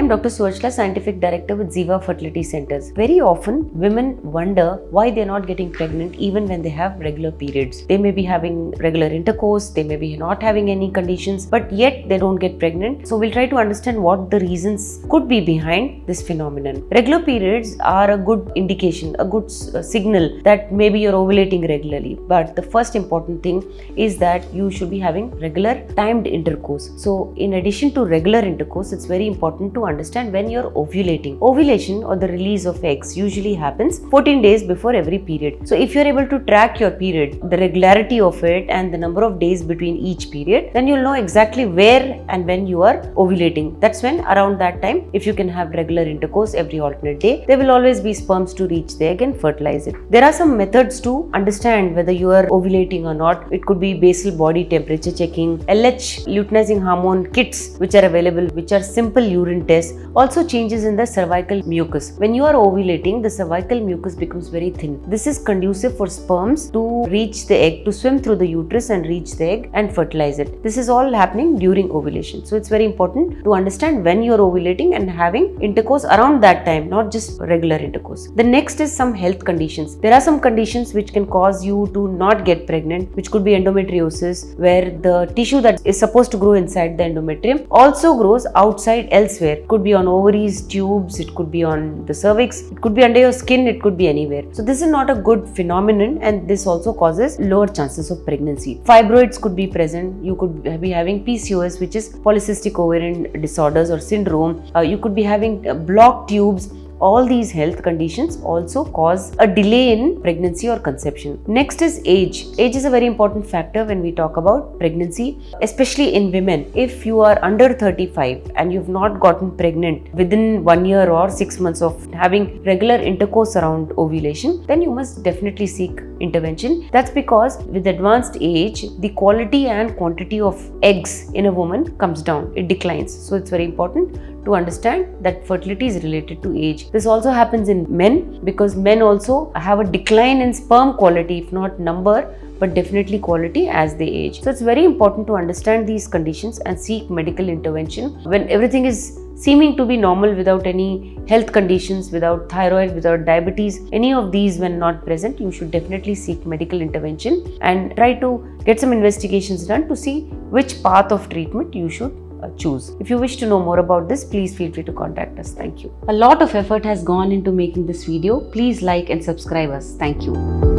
am Dr. Suachla, Scientific Director with Ziva Fertility Centers. Very often, women wonder why they are not getting pregnant even when they have regular periods. They may be having regular intercourse, they may be not having any conditions, but yet they don't get pregnant. So we'll try to understand what the reasons could be behind this phenomenon. Regular periods are a good indication, a good signal that maybe you're ovulating regularly. But the first important thing is that you should be having regular timed intercourse. So in addition to regular intercourse, it's very important to understand when you're ovulating. Ovulation or the release of eggs usually happens 14 days before every period. So if you're able to track your period, the regularity of it and the number of days between each period, then you'll know exactly where and when you are ovulating. That's when around that time, if you can have regular intercourse every alternate day, there will always be sperms to reach the egg and fertilize it. There are some methods to understand whether you are ovulating or not. It could be basal body temperature checking, LH luteinizing hormone kits which are available, which are simple urine tests. Also changes in the cervical mucus. When you are ovulating, the cervical mucus becomes very thin. This is conducive for sperms to reach the egg, to swim through the uterus and reach the egg and fertilize it. This is all happening during ovulation. So it's very important to understand when you are ovulating and having intercourse around that time, not just regular intercourse. The next is some health conditions. There are some conditions which can cause you to not get pregnant, which could be endometriosis, where the tissue that is supposed to grow inside the endometrium also grows outside elsewhere. It could be on ovaries, tubes, it could be on the cervix, it could be under your skin, it could be anywhere. So this is not a good phenomenon, and this also causes lower chances of pregnancy. Fibroids could be present. You could be having PCOS, which is polycystic ovarian disorders or syndrome. You could be having blocked tubes. All these health conditions also cause a delay in pregnancy or conception. Next is age. Age is a very important factor when we talk about pregnancy, especially in women. If you are under 35 and you've not gotten pregnant within 1 year or 6 months of having regular intercourse around ovulation, then you must definitely seek intervention. That's because with advanced age, the quality and quantity of eggs in a woman comes down. It declines. So it's very important to understand that fertility is related to age. This also happens in men because men also have a decline in sperm quality, if not number, but definitely quality as they age. So it's very important to understand these conditions and seek medical intervention when everything is seeming to be normal, without any health conditions, without thyroid, without diabetes. Any of these when not present, you should definitely seek medical intervention and try to get some investigations done to see which path of treatment you should choose. If you wish to know more about this, please feel free to contact us. Thank you. A lot of effort has gone into making this video. Please like and subscribe us. Thank you.